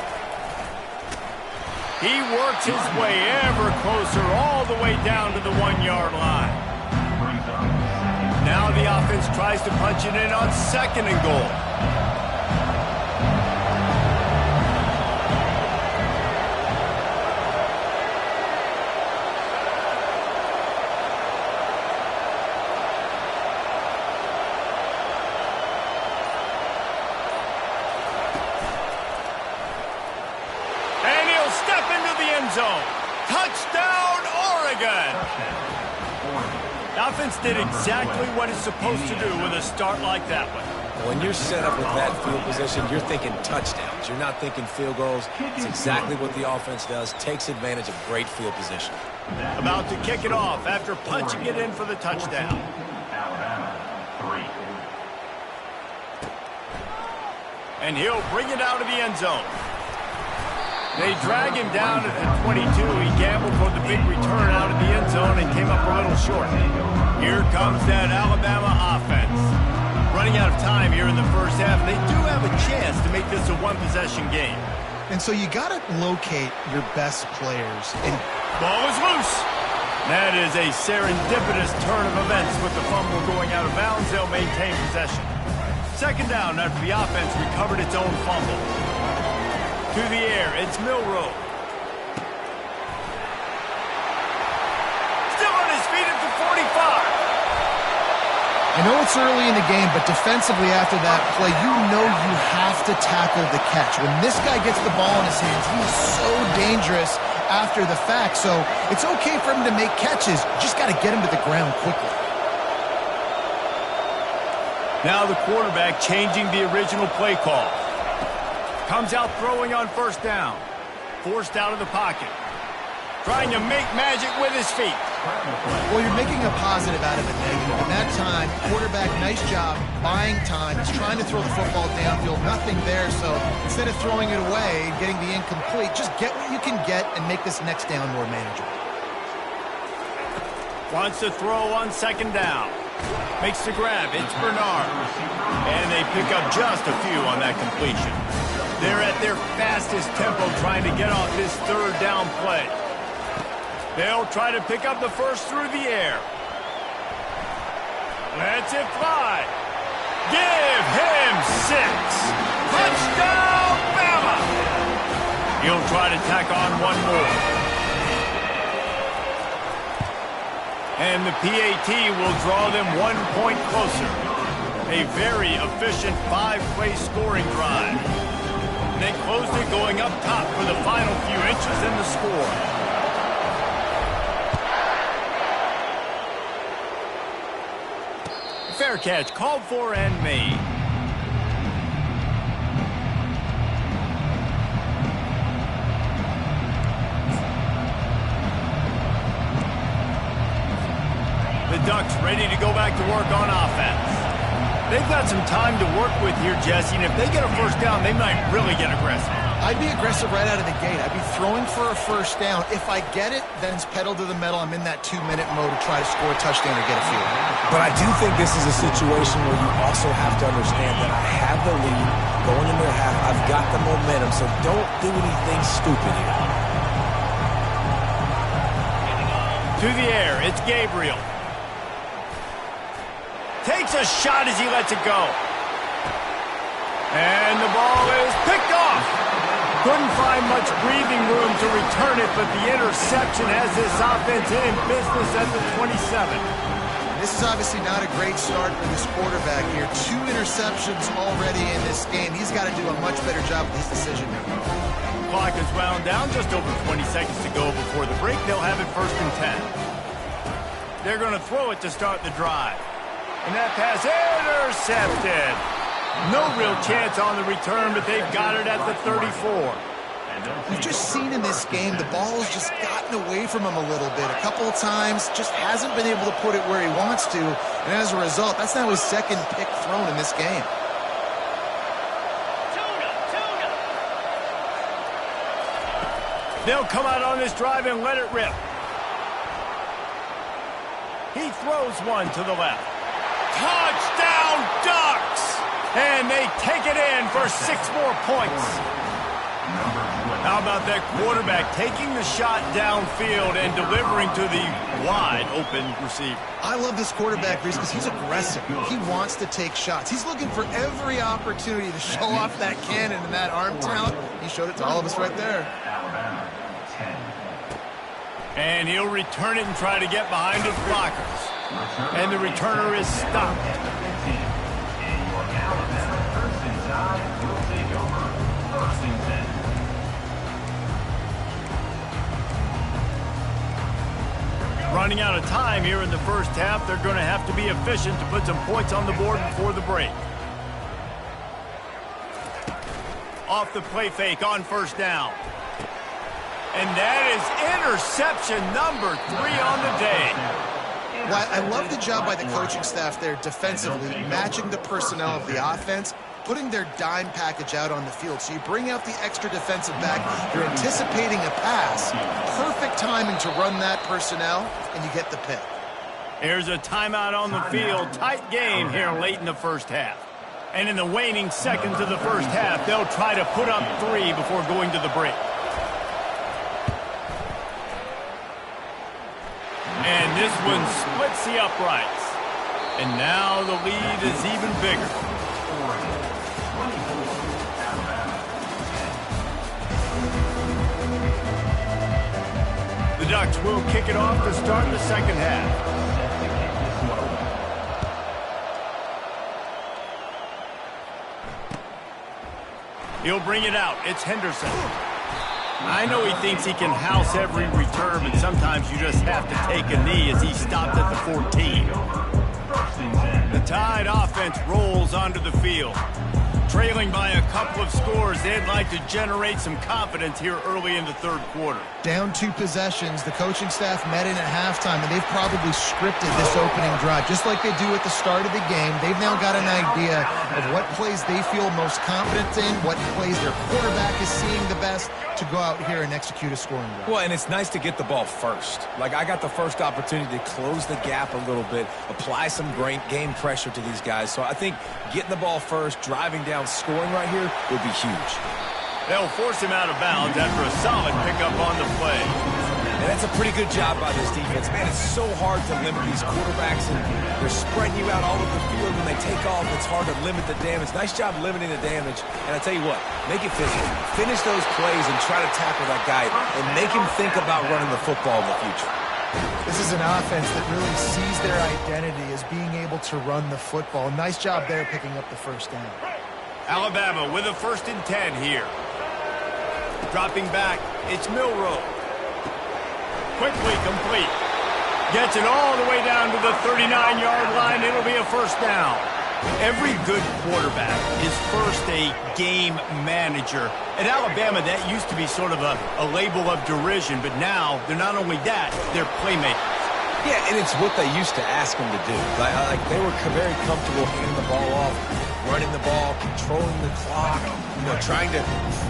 He works his way ever closer all the way down to the 1-yard line. Now the offense tries to punch it in on second and goal. Zone. Touchdown, Oregon! The offense did exactly what it's supposed to do with a start like that one. When you're set up with that field position, you're thinking touchdowns. You're not thinking field goals. It's exactly what the offense does. Takes advantage of great field position. About to kick it off after punching it in for the touchdown. And he'll bring it out of the end zone. They drag him down at the 22. He gambled for the big return out of the end zone and came up a little short. Here comes that Alabama offense. Running out of time here in the first half. They do have a chance to make this a one-possession game. And so you got to locate your best players. And ball is loose. That is a serendipitous turn of events with the fumble going out of bounds. They'll maintain possession. Second down after the offense recovered its own fumble. To the air, it's Milroe. Still on his feet at the 45. I know it's early in the game, but defensively after that play, you know you have to tackle the catch. When this guy gets the ball in his hands, he is so dangerous after the fact. So it's okay for him to make catches. You just got to get him to the ground quickly. Now the quarterback changing the original play call. Comes out throwing on first down. Forced out of the pocket. Trying to make magic with his feet. Well, you're making a positive out of a negative. In that time, quarterback, nice job, buying time. He's trying to throw the football downfield. Nothing there, so instead of throwing it away and getting the incomplete, just get what you can get and make this next down more manageable. Wants to throw on second down. Makes the grab. It's Bernard. And they pick up just a few on that completion. They're at their fastest tempo trying to get off this third down play. They'll try to pick up the first through the air. Lets it fly. Give him 6. Touchdown, Bama! He'll try to tack on one more. And the PAT will draw them 1 point closer. A very efficient 5-play scoring drive. They closed it going up top for the final few inches in the score. Fair catch, called for and made. The Ducks ready to go back to work on offense. They've got some time to work with here, Jesse, and if they get a first down, they might really get aggressive. I'd be aggressive right out of the gate. I'd be throwing for a first down. If I get it, then it's pedal to the metal. I'm in that 2-minute mode to try to score a touchdown or get a field. But I do think this is a situation where you also have to understand that I have the lead going into the half. I've got the momentum, so don't do anything stupid here. To the air, it's Gabriel. Takes a shot as he lets it go. And the ball is picked off. Couldn't find much breathing room to return it, but the interception has this offense in business at the 27. This is obviously not a great start for this quarterback here. 2 interceptions already in this game. He's got to do a much better job with his decision making. Clock is wound down, just over 20 seconds to go before the break. They'll have it 1st and 10. They're going to throw it to start the drive. And that pass intercepted. No real chance on the return, but they've got it at the 34. We've just seen in this game the ball has just gotten away from him a little bit. A couple of times, just hasn't been able to put it where he wants to. And as a result, that's now his 2nd pick thrown in this game. They'll come out on this drive and let it rip. He throws one to the left. Touchdown, Ducks! And they take it in for 6 more points. How about that quarterback taking the shot downfield and delivering to the wide-open receiver? I love this quarterback, Reese, because he's aggressive. He wants to take shots. He's looking for every opportunity to show off that cannon and that arm talent. He showed it to all of us right there. And he'll return it and try to get behind his blockers. And the returner is stopped. Running out of time here in the first half, they're going to have to be efficient to put some points on the board before the break. Off the play fake on 1st down. And that is interception number 3 on the day. Well, I love the job by the coaching staff there defensively, matching the personnel of the offense, putting their dime package out on the field. So you bring out the extra defensive back, you're anticipating a pass, perfect timing to run that personnel, and you get the pick. Here's a timeout on the field. Tight game here late in the first half. And in the waning seconds of the first half, they'll try to put up 3 before going to the break. And this one splits the uprights. And now the lead is even bigger. The Ducks will kick it off to start the second half. He'll bring it out. It's Henderson. I know he thinks he can house every return, but sometimes you just have to take a knee as he stopped at the 14. The Tide offense rolls onto the field. Trailing by a couple of scores, they'd like to generate some confidence here early in the 3rd quarter. Down 2 possessions, the coaching staff met in at halftime, and they've probably scripted this opening drive. Just like they do at the start of the game, they've now got an idea of what plays they feel most confident in, what plays their quarterback is seeing the best to go out here and execute a scoring drive. Well, and it's nice to get the ball first. Like, I got the first opportunity to close the gap a little bit, apply some great game pressure to these guys. So I think getting the ball first, driving down, scoring right here would be huge. They'll force him out of bounds after a solid pickup on the play. And that's a pretty good job by this defense. Man, it's so hard to limit these quarterbacks, and they're spreading you out all over the field. When they take off, it's hard to limit the damage. Nice job limiting the damage. And I tell you what, make it physical. Finish those plays and try to tackle that guy and make him think about running the football in the future. This is an offense that really sees their identity as being able to run the football. Nice job there picking up the first down. Alabama with a 1st and 10 here. Dropping back, it's Milroe. Quickly complete. Gets it all the way down to the 39-yard line. It'll be a first down. Every good quarterback is first a game manager. At Alabama, that used to be sort of a label of derision, but now they're not only that, they're playmakers. Yeah, and it's what they used to ask them to do. Like they were very comfortable handing the ball off, running the ball, controlling the clock, trying to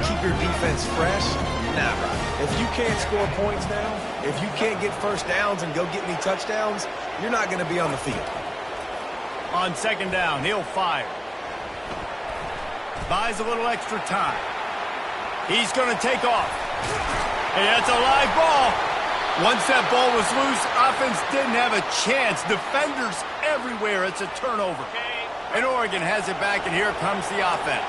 keep your defense fresh. Nah, bro. If you can't score points now, if you can't get first downs and go get any touchdowns, you're not going to be on the field. On second down, he'll fire. Buys a little extra time. He's going to take off. Hey, that's a live ball. Once that ball was loose, offense didn't have a chance. Defenders everywhere. It's a turnover. And Oregon has it back, and here comes the offense.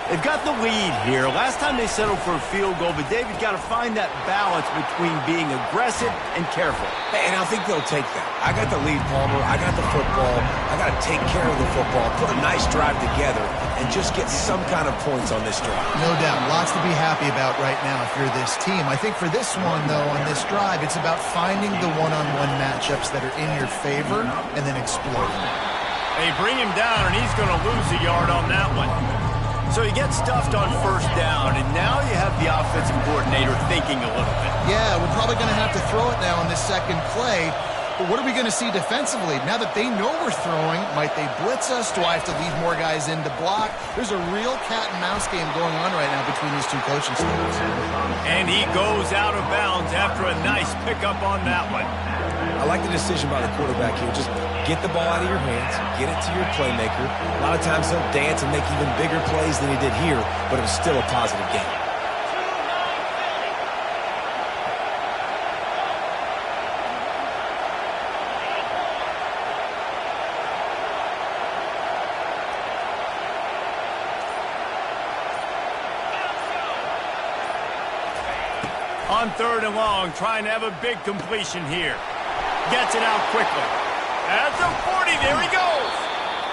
They've got the lead here. Last time they settled for a field goal, but David got to find that balance between being aggressive and careful. And I think they'll take that. I got the lead, Palmer. I got the football. I got to take care of the football, put a nice drive together, and just get some kind of points on this drive. No doubt. Lots to be happy about right now if you're this team. I think for this one, though, on this drive, it's about finding the one-on-one matchups that are in your favor and then exploiting them. They bring him down, and he's going to lose a yard on that one. So he gets stuffed on first down, and now you have the offensive coordinator thinking a little bit. Yeah, we're probably going to have to throw it now on this second play. But what are we going to see defensively? Now that they know we're throwing, might they blitz us? Do I have to leave more guys in to block? There's a real cat-and-mouse game going on right now between these two coaching staffs. And he goes out of bounds after a nice pickup on that one. I like the decision by the quarterback here. Just get the ball out of your hands, get it to your playmaker. A lot of times he'll dance and make even bigger plays than he did here, but it was still a positive game. On third and long, trying to have a big completion here. Gets it out quickly. That's a 40. There he goes.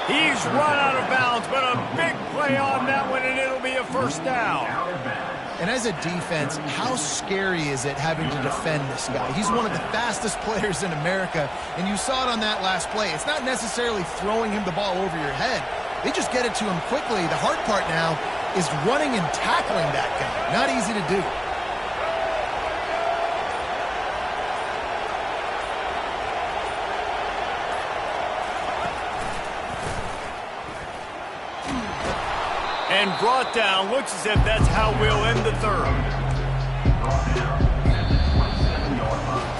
He's run out of bounds, but a big play on that one, and it'll be a first down. And as a defense, how scary is it having to defend this guy? He's one of the fastest players in America, and you saw it on that last play. It's not necessarily throwing him the ball over your head. They just get it to him quickly. The hard part now is running and tackling that guy. Not easy to do. And brought down. Looks as if that's how we'll end the third. Brought down at the 27-yard line.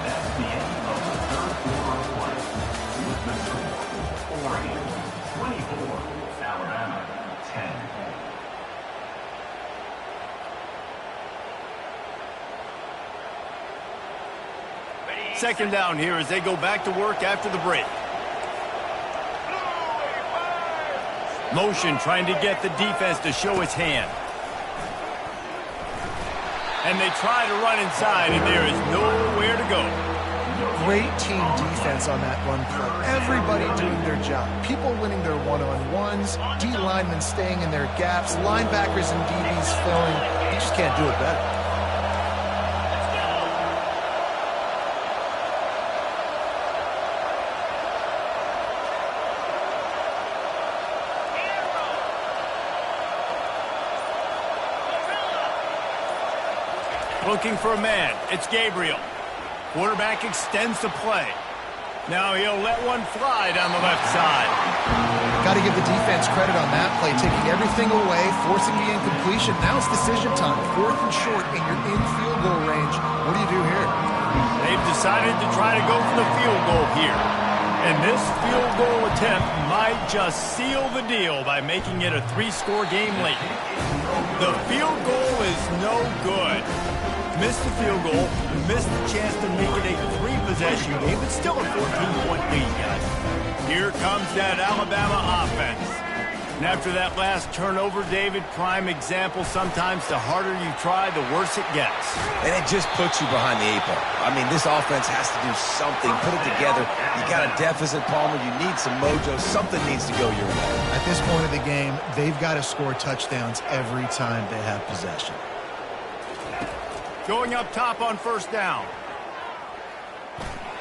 That's the end of the third quarter of play. With the score, Oregon 24, Alabama 10. Second down here as they go back to work after the break. Motion trying to get the defense to show its hand. And they try to run inside, and there is nowhere to go. Great team defense on that run play. Everybody doing their job. People winning their one-on-ones, D linemen staying in their gaps, linebackers and DBs filling. You just can't do it better. Looking for a man. It's Gabriel. Quarterback extends the play. Now he'll let one fly down the left side. Got to give the defense credit on that play, taking everything away, forcing the incompletion. Now it's decision time. Fourth and short, and you're in field goal range. What do you do here? They've decided to try to go for the field goal here. And this field goal attempt might just seal the deal by making it a three-score game late. The field goal is no good. Missed the field goal, missed the chance to make it a three-possession game, but still a 14-point lead, guys. Here comes that Alabama offense. And after that last turnover, David, prime example, sometimes the harder you try, the worse it gets. And it just puts you behind the eight ball. I mean, this offense has to do something, put it together. You got a deficit, Palmer. You need some mojo. Something needs to go your way. At this point of the game, they've got to score touchdowns every time they have possession. Going up top on first down.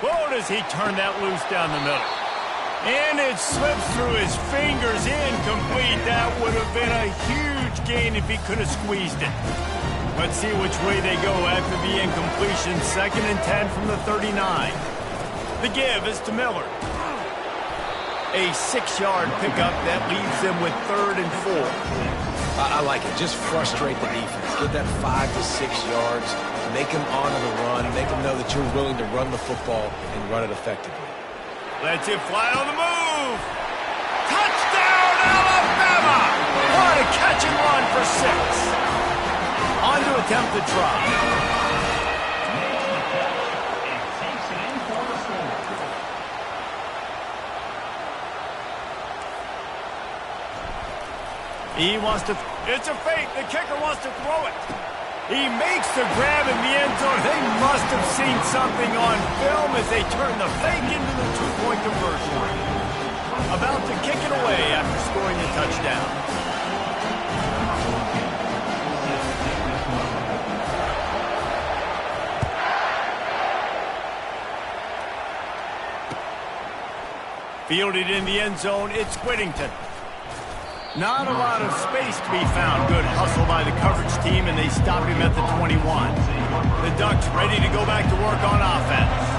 Whoa, does he turn that loose down the middle. And it slips through his fingers, incomplete. That would have been a huge gain if he could have squeezed it. Let's see which way they go after the incompletion. 2nd and 10 from the 39. The give is to Miller. A 6-yard pickup that leaves them with 3rd and 4. I like it. Just frustrate the defense. Get that 5 to 6 yards. Make them honor the run. Make them know that you're willing to run the football and run it effectively. Lets it fly on the move. Touchdown, Alabama! What a catch and run for 6. On to attempt the try. He wants to, it's a fake. The kicker wants to throw it. He makes the grab in the end zone. They must have seen something on film as they turn the fake into the 2-point conversion. About to kick it away after scoring a touchdown. Fielded in the end zone, it's Whittington. Not a lot of space to be found. Good hustle by the coverage team, and they stop him at the 21. The Ducks ready to go back to work on offense.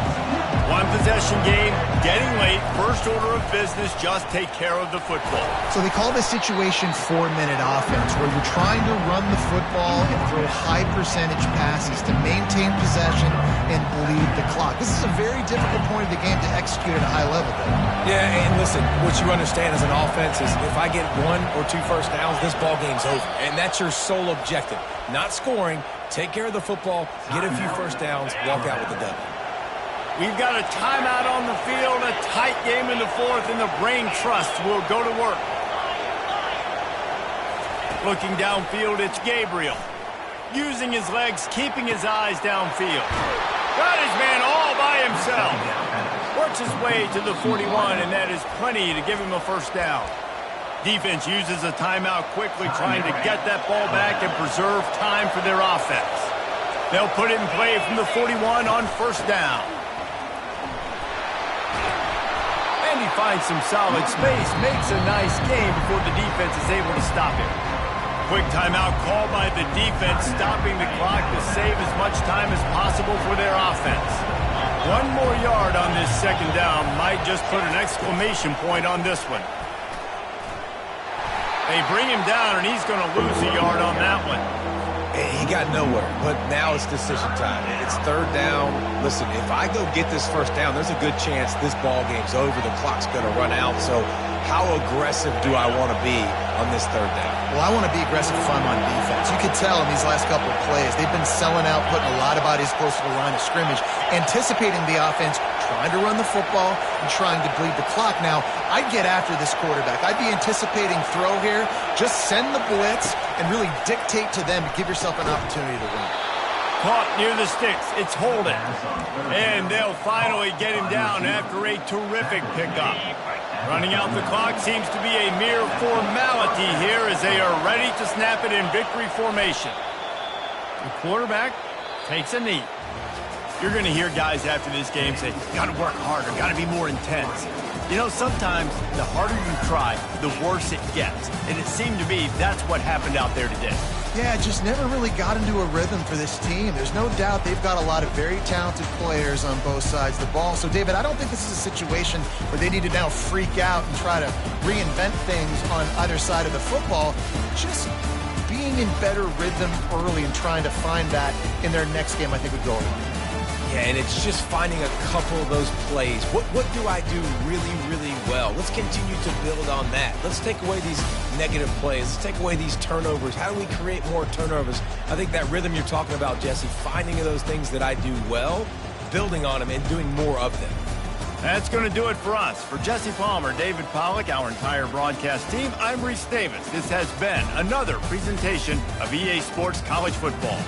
1 possession game, getting late. First order of business, just take care of the football. So they call this situation 4-minute offense, where you're trying to run the football and throw high percentage passes to maintain possession and bleed the clock. This is a very difficult point of the game to execute at a high level, though. Yeah, and listen, what you understand as an offense is if I get 1 or 2 first downs, this ball game's over. And that's your sole objective. Not scoring, take care of the football, get a few first downs, walk out with the W. We've got a timeout on the field, a tight game in the 4th, and the Brain Trust will go to work. Looking downfield, it's Gabriel. Using his legs, keeping his eyes downfield. Got his man all by himself. Works his way to the 41, and that is plenty to give him a first down. Defense uses a timeout quickly, trying to get that ball back and preserve time for their offense. They'll put it in play from the 41 on first down. And he finds some solid space, makes a nice game before the defense is able to stop him. Quick timeout called by the defense, stopping the clock to save as much time as possible for their offense. 1 more yard on this 2nd down might just put an exclamation point on this one. They bring him down, and he's going to lose a yard on that one. He got nowhere, but now it's decision time. It's 3rd down. Listen, if I go get this first down, there's a good chance this ball game's over. The clock's going to run out. So how aggressive do I want to be on this 3rd down? Well, I want to be aggressive if I'm on defense. You can tell in these last couple of plays, they've been selling out, putting a lot of bodies close to the line of scrimmage, anticipating the offense, trying to run the football and trying to bleed the clock. Now, I'd get after this quarterback. I'd be anticipating throw here. Just send the blitz and really dictate to them to give yourself an opportunity to win. Caught near the sticks. It's Holden. And they'll finally get him down after a terrific pickup. Running out the clock seems to be a mere formality here as they are ready to snap it in victory formation. The quarterback takes a knee. You're going to hear guys after this game say, got to work harder, got to be more intense. You know, sometimes the harder you try, the worse it gets. And it seemed to me that's what happened out there today. Yeah, it just never really got into a rhythm for this team. There's no doubt they've got a lot of very talented players on both sides of the ball. So, David, I don't think this is a situation where they need to now freak out and try to reinvent things on either side of the football. Just being in better rhythm early and trying to find that in their next game, I think would go a long way. Yeah, and it's just finding a couple of those plays. What do I do really, really well? Let's continue to build on that. Let's take away these negative plays. Let's take away these turnovers. How do we create more turnovers? I think that rhythm you're talking about, Jesse, finding those things that I do well, building on them, and doing more of them. That's going to do it for us. For Jesse Palmer, David Pollack, our entire broadcast team, I'm Reese Davis. This has been another presentation of EA Sports College Football.